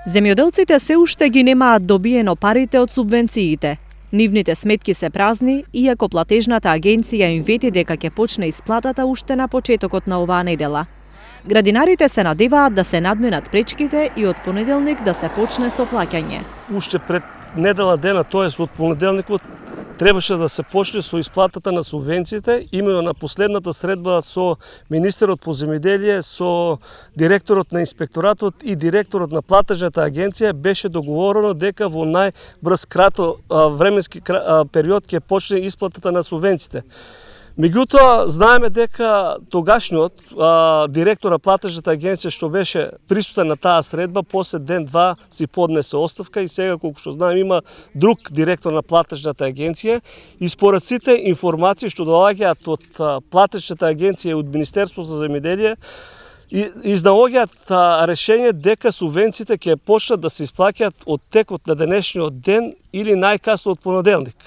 Земјоделците се уште ги немаат добиено парите од субвенциите. Нивните сметки се празни, иако платежната агенција им вети дека ќе почне исплатата уште на почетокот на оваа недела. Градинарите се надеваат да се надминат пречките и од понеделник да се почне со плаќање. Уште пред недела дена, тоест од понеделникот, требаше да се почне со исплатата на субвенциите. Именно на последната средба со министерот по земјоделие, со директорот на инспекторатот и директорот на платежната агенција беше договорено дека во најбрз временски период ќе почне исплатата на субвенциите. Меѓутоа, знаеме дека тогашниот директор на платежната агенција што беше присутен на таа средба, после ден-два си поднесе оставка и сега, колку што знаем, има друг директор на платежната агенција и според сите информации што доаѓаат од платежната агенција и од Министерството за земјоделие, изнаоѓаат решение дека субвенциите ќе почнат да се исплаќаат од текот на денешниот ден или најкасно од понеделник.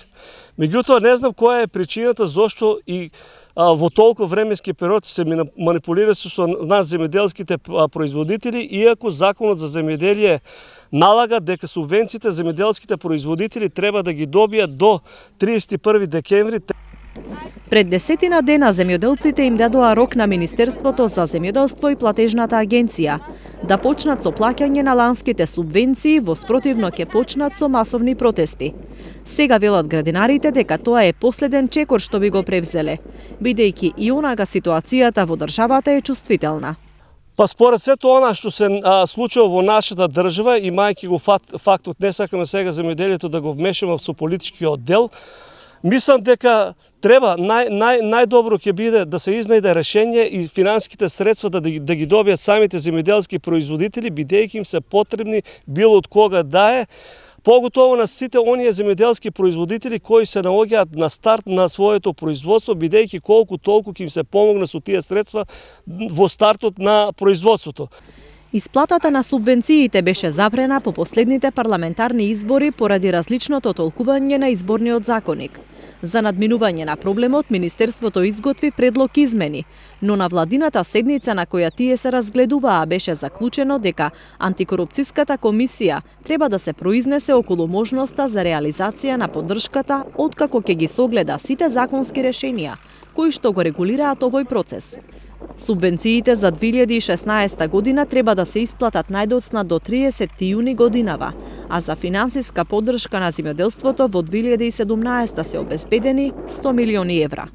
Меѓутоа, не знам која е причината зошто и во толку временски период се манипулираше со нас земјоделските производители, иако Законот за земјоделие налага дека субвенциите земјоделските производители треба да ги добијат до 31 декември. Пред 10 дена земјоделците им дадоа рок на Министерството за земјоделство и платежната агенција да почнат со плаќање на ланските субвенции, во спротивно ќе почнат со масовни протести. Сега велат градинарите дека тоа е последен чекор што би го превзеле, бидејќи и онага ситуацијата во државата е чувствителна. Па според сето она што се случува во нашата држава, имајќи го фактот, не сакаме сега земјоделието да го вмешаме со политичкиот дел, мислам дека треба најдобро ќе биде да се изнајде решение и финансиските средства да ги добијат самите земјоделски производители, бидејќи им се потребни било од кога да е, поготово на сите оние земјоделски производители кои се наоѓаат на старт на своето производство, бидејќи колку толку ќе им се помогне со тие средства во стартот на производството. Исплатата на субвенциите беше забрана по последните парламентарни избори поради различното толкување на изборниот законник. За надминување на проблемот, Министерството изготви предлог измени, но на владината седница на која тие се разгледуваа беше заклучено дека антикорупцијската комисија треба да се произнесе околу можноста за реализација на поддршката откако ќе ги согледа сите законски решенија кои што го регулираат овој процес. Субвенциите за 2016 година треба да се исплатат најдоцна до 30 јуни годинава, а за финансиска поддршка на земјоделството во 2017 се обезбедени 100 милиони евра.